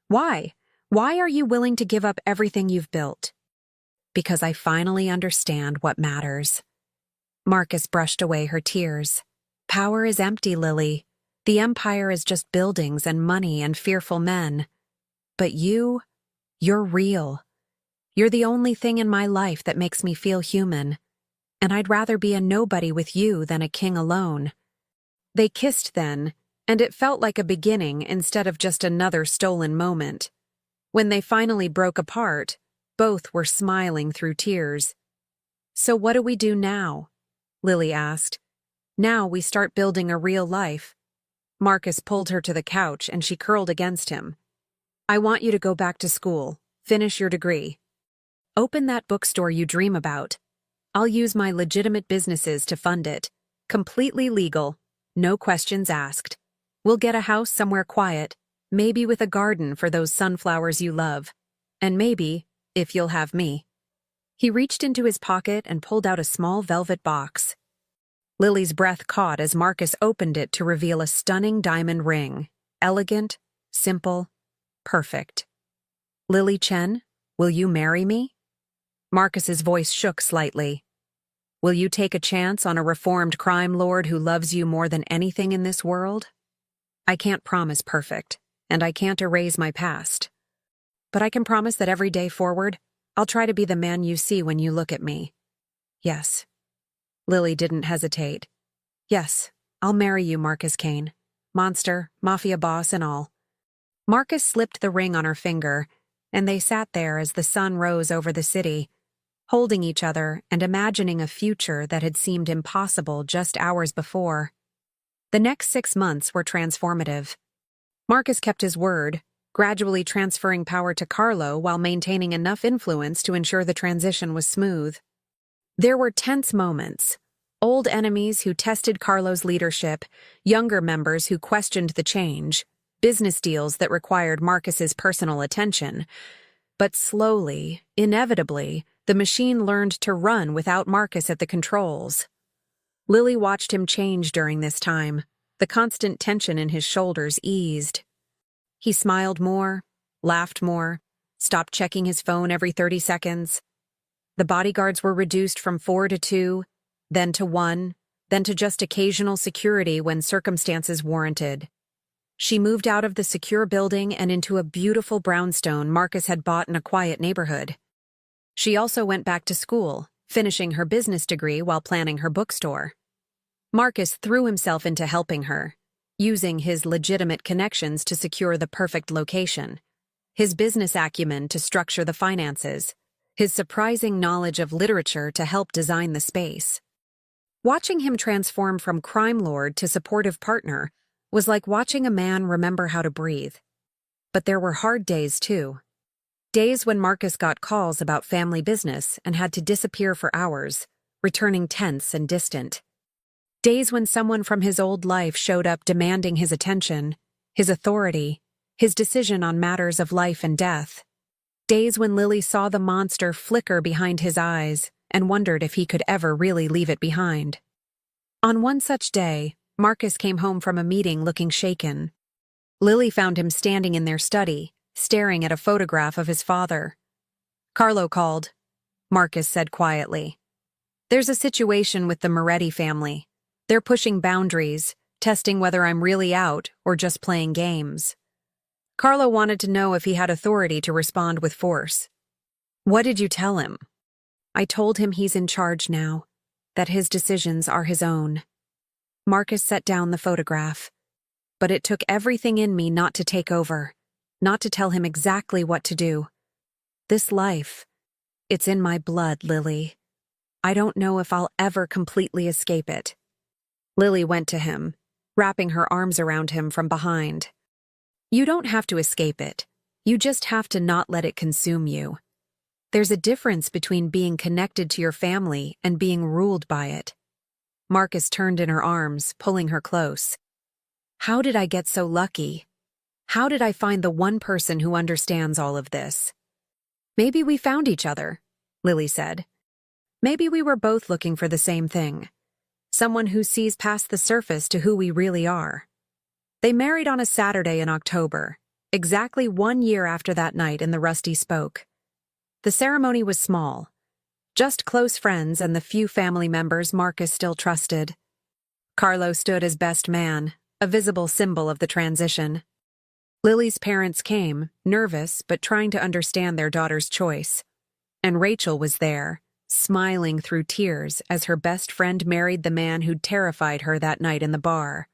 Why? Why are you willing to give up everything you've built? Because I finally understand what matters. Marcus brushed away her tears. Power is empty, Lily. The empire is just buildings and money and fearful men. But you're real. You're the only thing in my life that makes me feel human. And I'd rather be a nobody with you than a king alone. They kissed then, and it felt like a beginning instead of just another stolen moment. When they finally broke apart, both were smiling through tears. So what do we do now? Lily asked. Now we start building a real life. Marcus pulled her to the couch and she curled against him. I want you to go back to school, finish your degree. Open that bookstore you dream about. I'll use my legitimate businesses to fund it. Completely legal, no questions asked. We'll get a house somewhere quiet, maybe with a garden for those sunflowers you love. And maybe, if you'll have me. He reached into his pocket and pulled out a small velvet box. Lily's breath caught as Marcus opened it to reveal a stunning diamond ring. Elegant, simple, perfect. Lily Chen, will you marry me? Marcus's voice shook slightly. Will you take a chance on a reformed crime lord who loves you more than anything in this world? I can't promise perfect, and I can't erase my past. but I can promise that every day forward, I'll try to be the man you see when you look at me. Yes. Lily didn't hesitate. Yes, I'll marry you, Marcus Kane. Monster, mafia boss, and all. Marcus slipped the ring on her finger, and they sat there as the sun rose over the city, holding each other and imagining a future that had seemed impossible just hours before. The next 6 months were transformative. Marcus kept his word, gradually transferring power to Carlo while maintaining enough influence to ensure the transition was smooth. There were tense moments. Old enemies who tested Carlo's leadership, younger members who questioned the change, business deals that required Marcus's personal attention. But slowly, inevitably, the machine learned to run without Marcus at the controls. Lily watched him change during this time. The constant tension in his shoulders eased. He smiled more, laughed more, stopped checking his phone every 30 seconds. The bodyguards were reduced from 4 to 2, then to 1, then to just occasional security when circumstances warranted. She moved out of the secure building and into a beautiful brownstone Marcus had bought in a quiet neighborhood. She also went back to school, finishing her business degree while planning her bookstore. Marcus threw himself into helping her, using his legitimate connections to secure the perfect location, his business acumen to structure the finances, his surprising knowledge of literature to help design the space. Watching him transform from crime lord to supportive partner was like watching a man remember how to breathe. But there were hard days, too. Days when Marcus got calls about family business and had to disappear for hours, returning tense and distant. Days when someone from his old life showed up demanding his attention, his authority, his decision on matters of life and death. Days when Lily saw the monster flicker behind his eyes and wondered if he could ever really leave it behind. On one such day, Marcus came home from a meeting looking shaken. Lily found him standing in their study, staring at a photograph of his father. "Carlo called," Marcus said quietly. "There's a situation with the Moretti family. They're pushing boundaries, testing whether I'm really out or just playing games." Carlo wanted to know if he had authority to respond with force. "What did you tell him?" "I told him he's in charge now, that his decisions are his own." Marcus set down the photograph. But it took everything in me not to take over, not to tell him exactly what to do. This life, it's in my blood, Lily. I don't know if I'll ever completely escape it. Lily went to him, wrapping her arms around him from behind. "You don't have to escape it. You just have to not let it consume you. There's a difference between being connected to your family and being ruled by it." Marcus turned in her arms, pulling her close. "How did I get so lucky? How did I find the one person who understands all of this?" "Maybe we found each other," Lily said. "Maybe we were both looking for the same thing. Someone who sees past the surface to who we really are." They married on a Saturday in October, exactly 1 year after that night in the Rusty Spoke. The ceremony was small, just close friends and the few family members Marcus still trusted. Carlo stood as best man, a visible symbol of the transition. Lily's parents came, nervous but trying to understand their daughter's choice. And Rachel was there, smiling through tears as her best friend married the man who'd terrified her that night in the bar.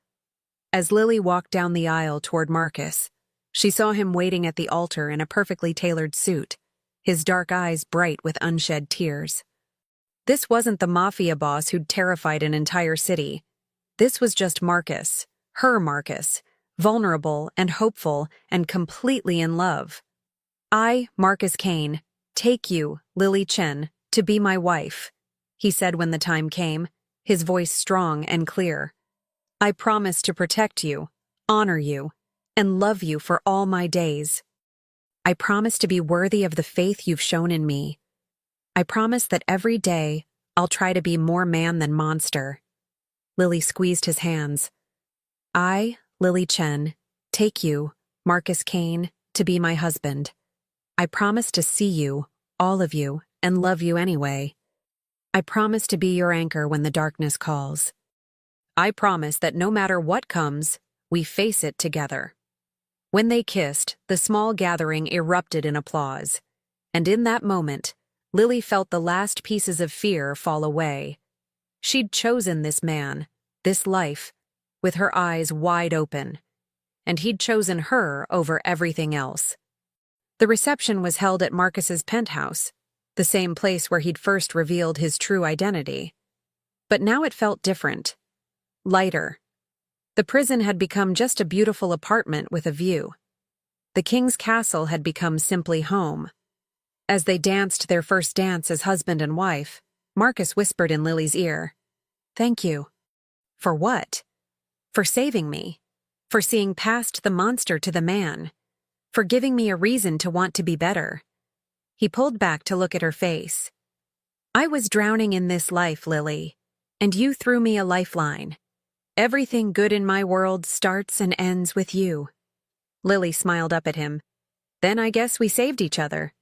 As Lily walked down the aisle toward Marcus, she saw him waiting at the altar in a perfectly tailored suit, his dark eyes bright with unshed tears. This wasn't the mafia boss who'd terrified an entire city. This was just Marcus, her Marcus, vulnerable and hopeful and completely in love. "I, Marcus Kane, take you, Lily Chen, to be my wife," he said when the time came, his voice strong and clear. "I promise to protect you, honor you, and love you for all my days. I promise to be worthy of the faith you've shown in me. I promise that every day I'll try to be more man than monster." Lily squeezed his hands. "I, Lily Chen, take you, Marcus Kane, to be my husband. I promise to see you, all of you, and love you anyway. I promise to be your anchor when the darkness calls. I promise that no matter what comes, we face it together." When they kissed, the small gathering erupted in applause. And in that moment, Lily felt the last pieces of fear fall away. She'd chosen this man, this life, with her eyes wide open. And he'd chosen her over everything else. The reception was held at Marcus's penthouse, the same place where he'd first revealed his true identity. But now it felt different. Lighter. The prison had become just a beautiful apartment with a view. The king's castle had become simply home. As they danced their first dance as husband and wife, Marcus whispered in Lily's ear, "Thank you." For what? For saving me. For seeing past the monster to the man. For giving me a reason to want to be better. He pulled back to look at her face. "I was drowning in this life, Lily, and you threw me a lifeline. Everything good in my world starts and ends with you." Lily smiled up at him. "Then I guess we saved each other.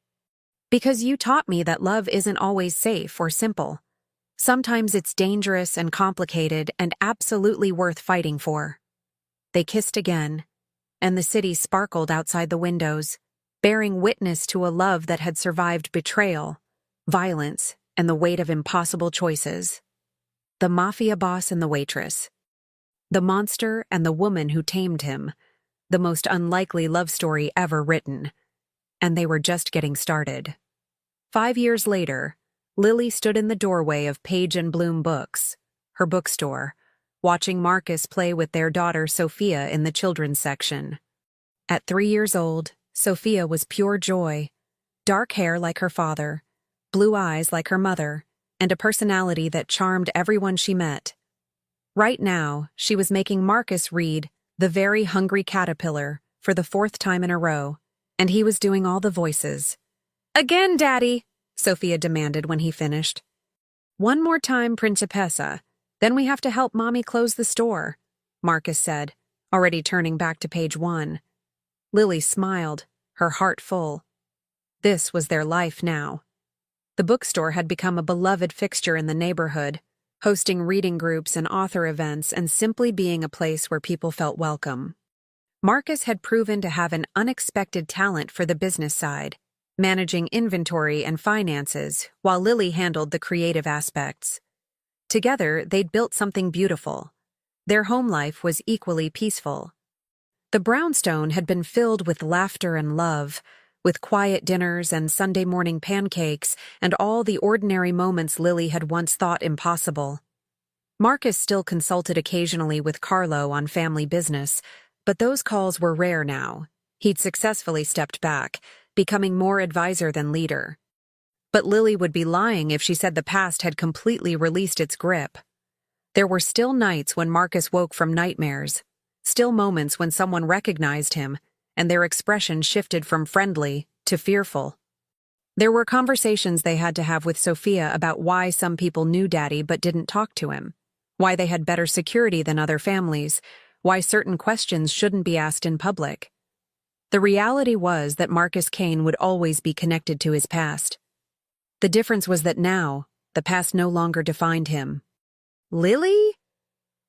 Because you taught me that love isn't always safe or simple. Sometimes it's dangerous and complicated and absolutely worth fighting for." They kissed again, and the city sparkled outside the windows, bearing witness to a love that had survived betrayal, violence, and the weight of impossible choices. The Mafia boss and the waitress. The monster and the woman who tamed him. The most unlikely love story ever written. And they were just getting started. 5 years later, Lily stood in the doorway of Page and Bloom Books, her bookstore, watching Marcus play with their daughter Sophia in the children's section. At 3 years old, Sophia was pure joy, dark hair like her father, blue eyes like her mother, and a personality that charmed everyone she met. Right now, she was making Marcus read The Very Hungry Caterpillar for the 4th time in a row, and he was doing all the voices. "Again, Daddy," Sophia demanded when he finished. "One more time, Principessa, then we have to help Mommy close the store," Marcus said, already turning back to page 1. Lily smiled, her heart full. This was their life now. The bookstore had become a beloved fixture in the neighborhood, hosting reading groups and author events and simply being a place where people felt welcome. Marcus had proven to have an unexpected talent for the business side, managing inventory and finances, while Lily handled the creative aspects. Together, they'd built something beautiful. Their home life was equally peaceful. The brownstone had been filled with laughter and love, with quiet dinners and Sunday morning pancakes and all the ordinary moments Lily had once thought impossible. Marcus still consulted occasionally with Carlo on family business, but those calls were rare now. He'd successfully stepped back, becoming more advisor than leader. But Lily would be lying if she said the past had completely released its grip. There were still nights when Marcus woke from nightmares, still moments when someone recognized him, and their expression shifted from friendly to fearful. There were conversations they had to have with Sophia about why some people knew Daddy but didn't talk to him, why they had better security than other families, why certain questions shouldn't be asked in public. The reality was that Marcus Kane would always be connected to his past. The difference was that now, the past no longer defined him. "Lily?"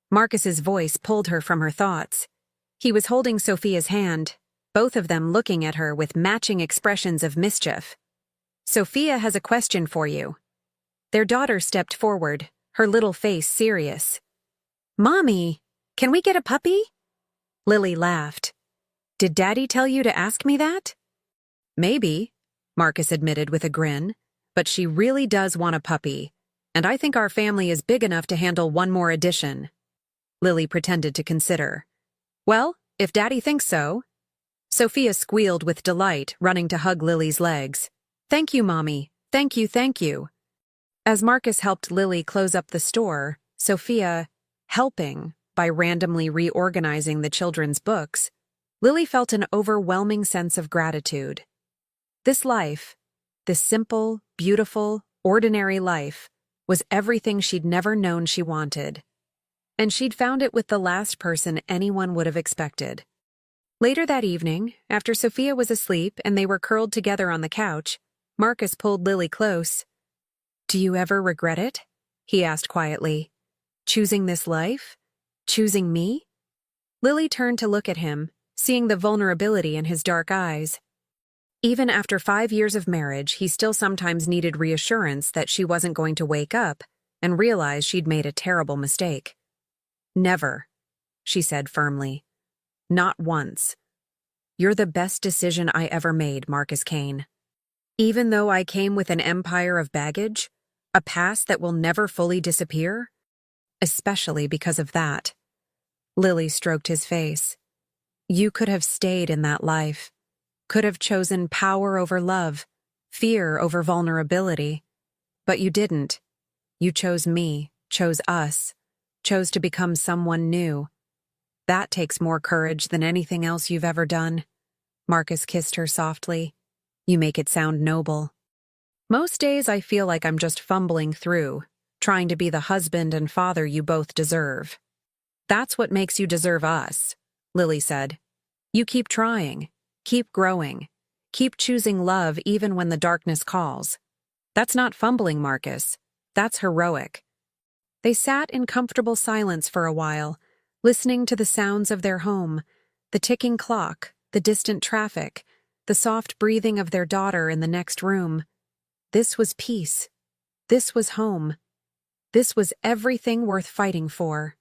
Marcus's voice pulled her from her thoughts. He was holding Sophia's hand, both of them looking at her with matching expressions of mischief. "Sophia has a question for you." Their daughter stepped forward, her little face serious. "Mommy, can we get a puppy?" Lily laughed. "Did Daddy tell you to ask me that?" "Maybe," Marcus admitted with a grin, "but she really does want a puppy, and I think our family is big enough to handle one more addition." Lily pretended to consider. "Well, if Daddy thinks so." Sophia squealed with delight, running to hug Lily's legs. "Thank you, Mommy. Thank you, thank you." As Marcus helped Lily close up the store, Sophia, helping by randomly reorganizing the children's books, Lily felt an overwhelming sense of gratitude. This life, this simple, beautiful, ordinary life, was everything she'd never known she wanted. And she'd found it with the last person anyone would have expected. Later that evening, after Sophia was asleep and they were curled together on the couch, Marcus pulled Lily close. "Do you ever regret it?" he asked quietly. "Choosing this life? Choosing me?" Lily turned to look at him, seeing the vulnerability in his dark eyes. Even after 5 years of marriage, he still sometimes needed reassurance that she wasn't going to wake up and realize she'd made a terrible mistake. "Never," she said firmly. "Not once. You're the best decision I ever made, Marcus Kane. Even though I came with an empire of baggage, a past that will never fully disappear, especially because of that." Lily stroked his face. "You could have stayed in that life, could have chosen power over love, fear over vulnerability. But you didn't. You chose me, chose us, chose to become someone new. That takes more courage than anything else you've ever done." Marcus kissed her softly. "You make it sound noble." "Most days I feel like I'm just fumbling through, trying to be the husband and father you both deserve." "That's what makes you deserve us," Lily said. "You keep trying, keep growing, keep choosing love even when the darkness calls. That's not fumbling, Marcus. That's heroic." They sat in comfortable silence for a while, listening to the sounds of their home, the ticking clock, the distant traffic, the soft breathing of their daughter in the next room. This was peace. This was home. This was everything worth fighting for.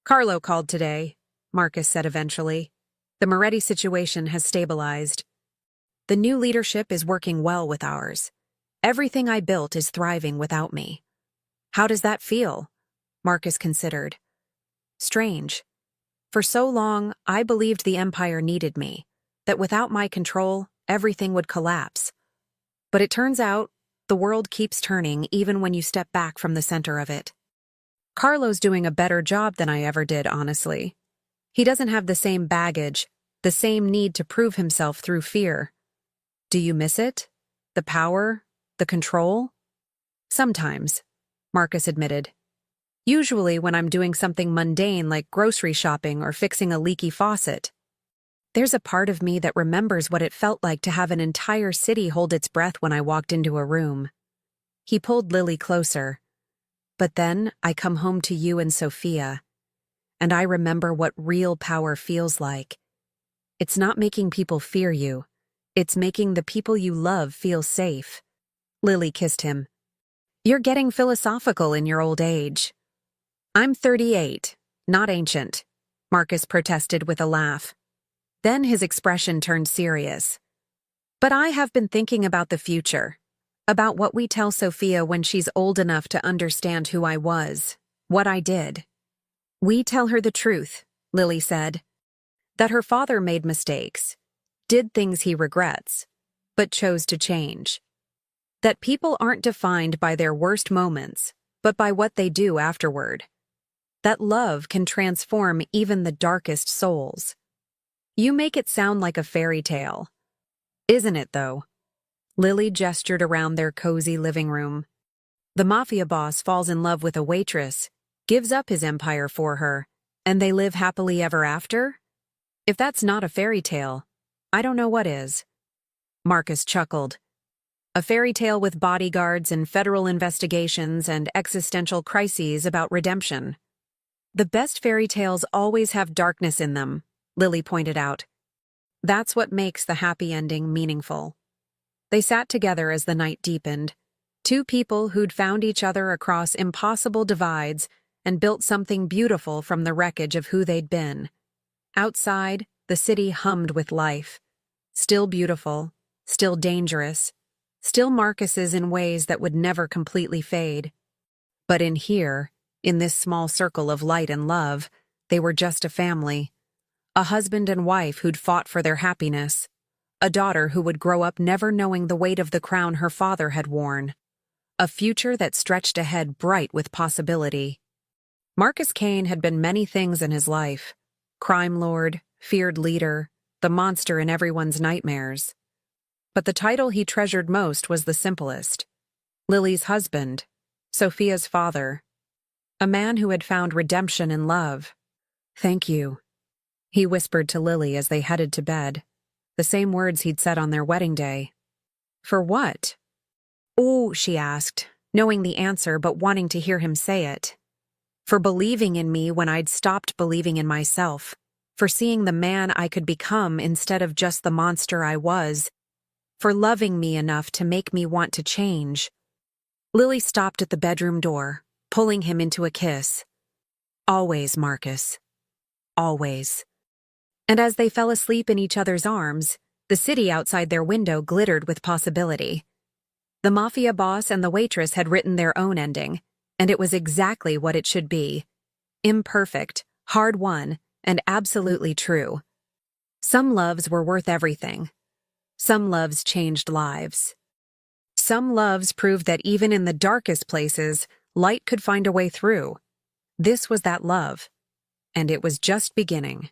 "Carlo called today," Marcus said eventually. "The Moretti situation has stabilized. The new leadership is working well with ours. Everything I built is thriving without me." "How does that feel?" Marcus considered. "Strange. For so long, I believed the empire needed me, that without my control, everything would collapse. But it turns out, the world keeps turning even when you step back from the center of it. Carlo's doing a better job than I ever did, honestly. He doesn't have the same baggage, the same need to prove himself through fear." "Do you miss it? The power? The control?" "Sometimes," Marcus admitted. "Usually when I'm doing something mundane like grocery shopping or fixing a leaky faucet. There's a part of me that remembers what it felt like to have an entire city hold its breath when I walked into a room." He pulled Lily closer. "But then I come home to you and Sophia, and I remember what real power feels like. It's not making people fear you. It's making the people you love feel safe." Lily kissed him. "You're getting philosophical in your old age." "I'm 38, not ancient," Marcus protested with a laugh. Then his expression turned serious. "But I have been thinking about the future, about what we tell Sophia when she's old enough to understand who I was, what I did." "We tell her the truth," Lily said. "That her father made mistakes, did things he regrets, but chose to change. That people aren't defined by their worst moments, but by what they do afterward. That love can transform even the darkest souls." "You make it sound like a fairy tale." "Isn't it, though?" Lily gestured around their cozy living room. "The Mafia boss falls in love with a waitress, gives up his empire for her, and they live happily ever after? If that's not a fairy tale, I don't know what is." Marcus chuckled. "A fairy tale with bodyguards and federal investigations and existential crises about redemption." "The best fairy tales always have darkness in them," Lily pointed out. "That's what makes the happy ending meaningful." They sat together as the night deepened, two people who'd found each other across impossible divides and built something beautiful from the wreckage of who they'd been. Outside, the city hummed with life. Still beautiful, still dangerous, still Marcus's in ways that would never completely fade. But in here, in this small circle of light and love, they were just a family. A husband and wife who'd fought for their happiness. A daughter who would grow up never knowing the weight of the crown her father had worn. A future that stretched ahead bright with possibility. Marcus Kane had been many things in his life. Crime lord, feared leader, the monster in everyone's nightmares. But the title he treasured most was the simplest. Lily's husband, Sophia's father. A man who had found redemption in love. "Thank you," he whispered to Lily as they headed to bed. The same words he'd said on their wedding day. "For what?" "Oh," she asked, knowing the answer but wanting to hear him say it. "For believing in me when I'd stopped believing in myself. for seeing the man I could become instead of just the monster I was, for loving me enough to make me want to change. Lily stopped at the bedroom door, pulling him into a kiss. Always, Marcus. Always. And as they fell asleep in each other's arms, the city outside their window glittered with possibility. The Mafia boss and the waitress had written their own ending, and it was exactly what it should be. Imperfect, hard-won, and absolutely true. Some loves were worth everything. Some loves changed lives. Some loves proved that even in the darkest places, light could find a way through. This was that love, and it was just beginning.